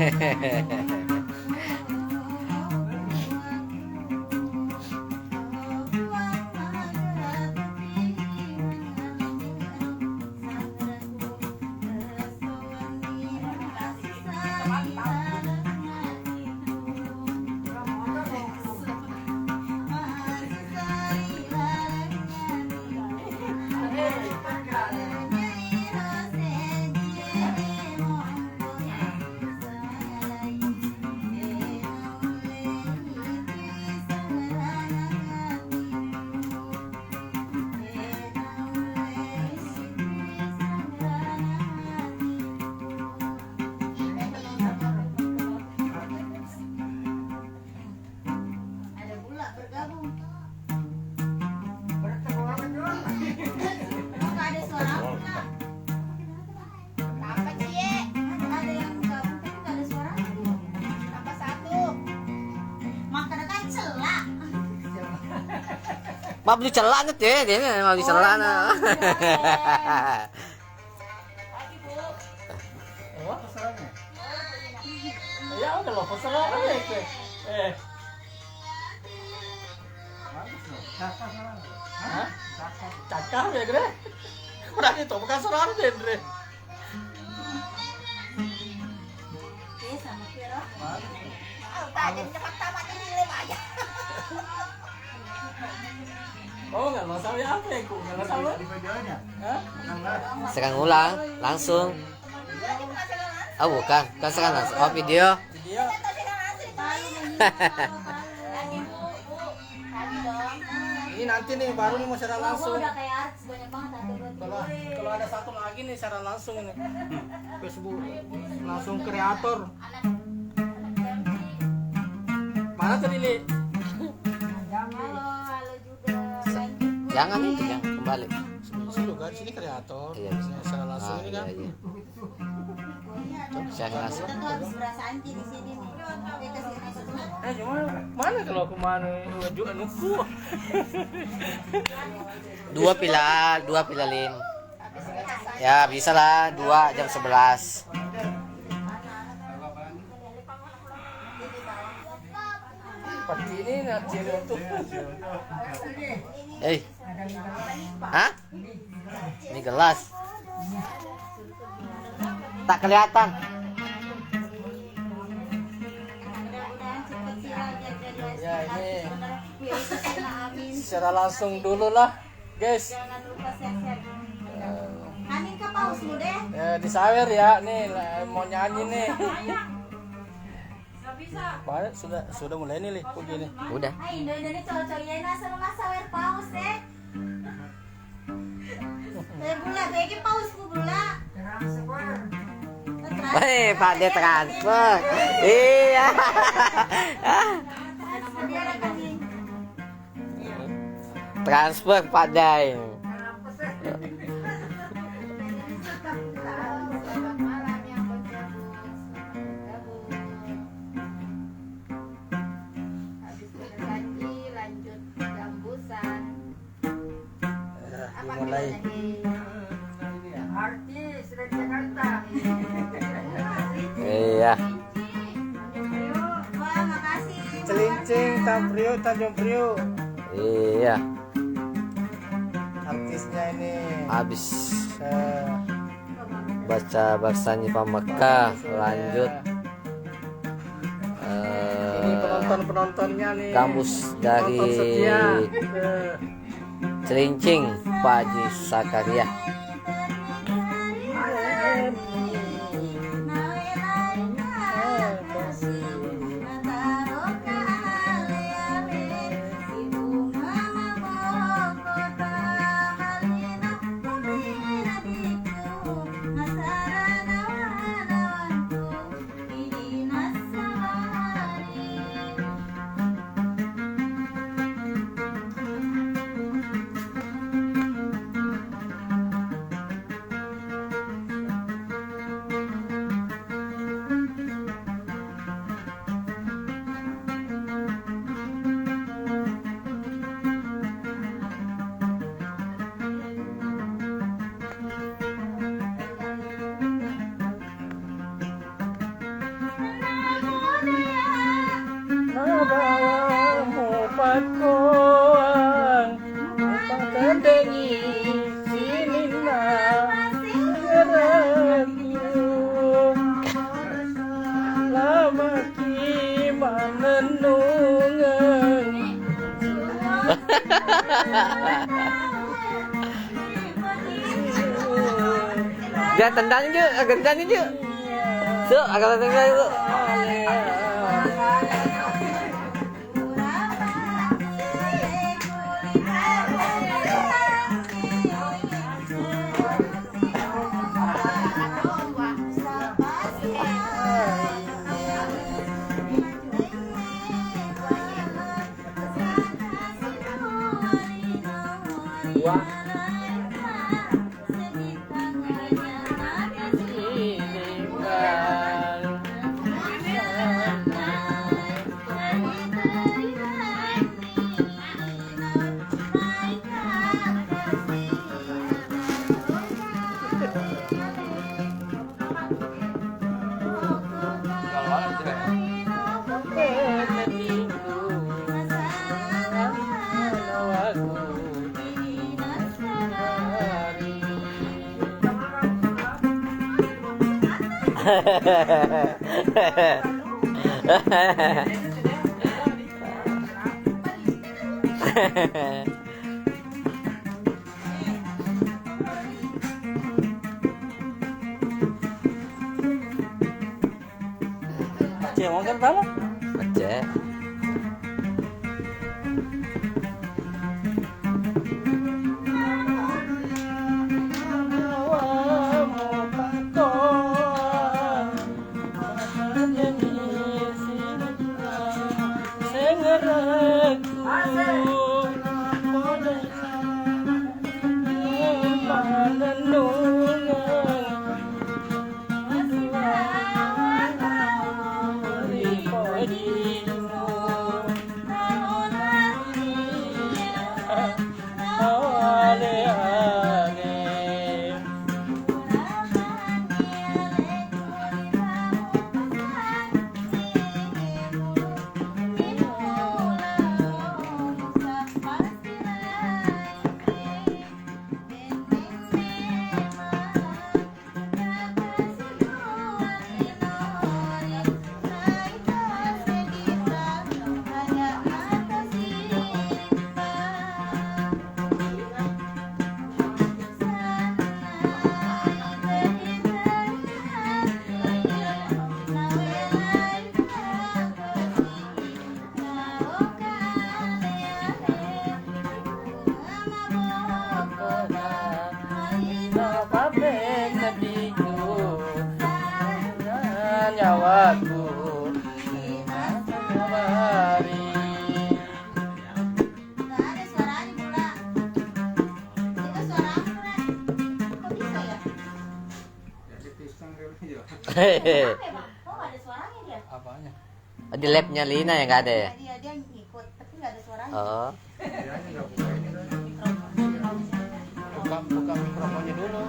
Hehehe. Mau beli celana tuh ya, dia mau beli celana. Oh, pesanannya. Ya udah loh, pesanannya itu. Hah? Cakap ya, Gre? Udah itu bukan serangan deh, Gre. Sama Viro. Tadi cepat tamat ini lima aja. Oh, nggak masalah ya apa ya, Ku? Nggak masalah. Di videonya. Hah? Sekarang ulang, langsung. Oh bukan, kan sekarang langsung. Oh video. Video. Ini nanti nih baru nih mau secara langsung. Udah kayak artis banyak banget Kalau ada satu lagi nih secara langsung ini. Facebook langsung kreator. Mana tadi nih? Halo juga. Jangan itu, jangan kembali. Sini kan, sini kreator. Iya, Secara langsung ini kan. Iya. Saya langsung. Kita tuh habis berasa anti di sini nih. Dia kasih nasi Cuma mana kalau kemana juga nuku. Dua pilalin. Ya bisa lah, 2 jam 11. Seperti ini nanti untuk. Hah? Ini gelas. Tak kelihatan. Ya ini Amin. secara langsung dulu lah, guys. Jangan lupa share. Amin ke paus lu deh. Ya, disawer ya, nih mau nyanyi nih. Baik, sudah mulai nih, begini. Udah. Hai, Indo-Indo cowok-cowok ya nasa rumah sawer paus deh. Bula, bagi paus ku bula. Hei, Pak De transfer. Iya. Transfer Pak Dai. Dimulai. Artis dari Jakarta. Iya. Wah, makasih. Celincing Tanjung Priok. Iya. Artisnya ini. Habis eh, baca Baksani Pameka, lanjut ini penontonnya nih. kamus dari Penonton setia. Celincing Pak Haji Sakaria. bawamu pakoang patendengi sinina ngeraku lama ki manenungan. Dia tendang je, gendang je. So, agak tendang tu. Cek mau kan balap? Cek. Nyawaku kembali. Nggak ada suaranya pula. Itu suara apa, Nek? Kok bisa ya? Hehehe. Apa ya, Bang? Kok nggak ada suaranya dia? Apanya? Di labnya Lina yang nggak ada ya? Dia ngikut, tapi nggak ada suaranya. Oh. Buka mikrofonnya dulu.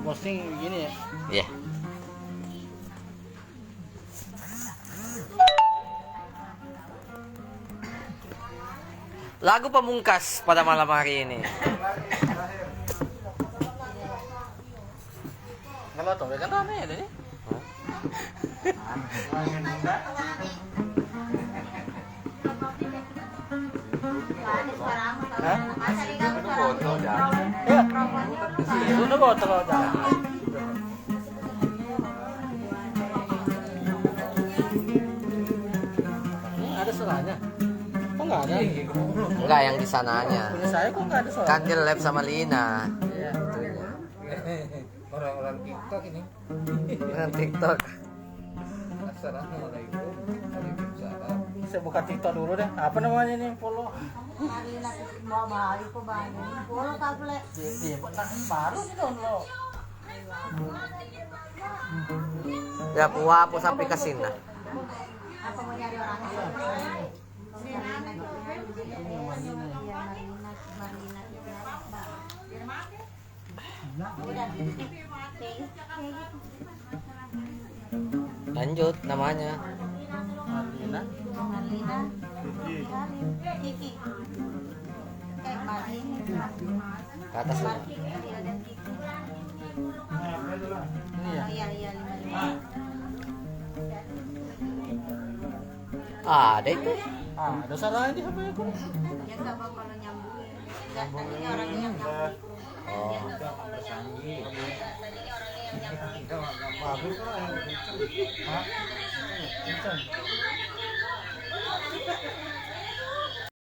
Posting begini ya. Iya. Lagu pamungkas pada malam hari ini. Kalau tuh kan rame ya ini. Nggak ada suara apa, tahu? Hah? Masa dia nggak suara apa? Ya, Mikrofonnya lu nggak itu udah botol aja. Ada suaranya? Kok nggak ada? Enggak, yang di sananya. Punya saya kok nggak ada suara? Kan dia lab sama Lina. Iya. Orang-orang TikTok ini. Dengan TikTok. Assalamualaikum. Waalaikumsalam. Saya buka TikTok dulu deh. Apa namanya nih? Follow. Hari nak mau balik kok bangun. Bola tablet. Iya, baru nih download. Ya, hapus aplikasi nah. Apa mau nyari orangnya? Marlina gitu ya. Iya, Marlina. Marlina itu anak bang. Udah. Lanjut namanya. Marlina. Marlina. Kiki. Marlina. Ke atas dulu. Iya, dan Kiki. Ini ya. Oh iya 55. Ada itu. Ada salah di HP aku. Ya nggak apa kalau nyambungin. Enggak, tadinya orangnya yang nyambung. Oh. Bagus lah. Hah?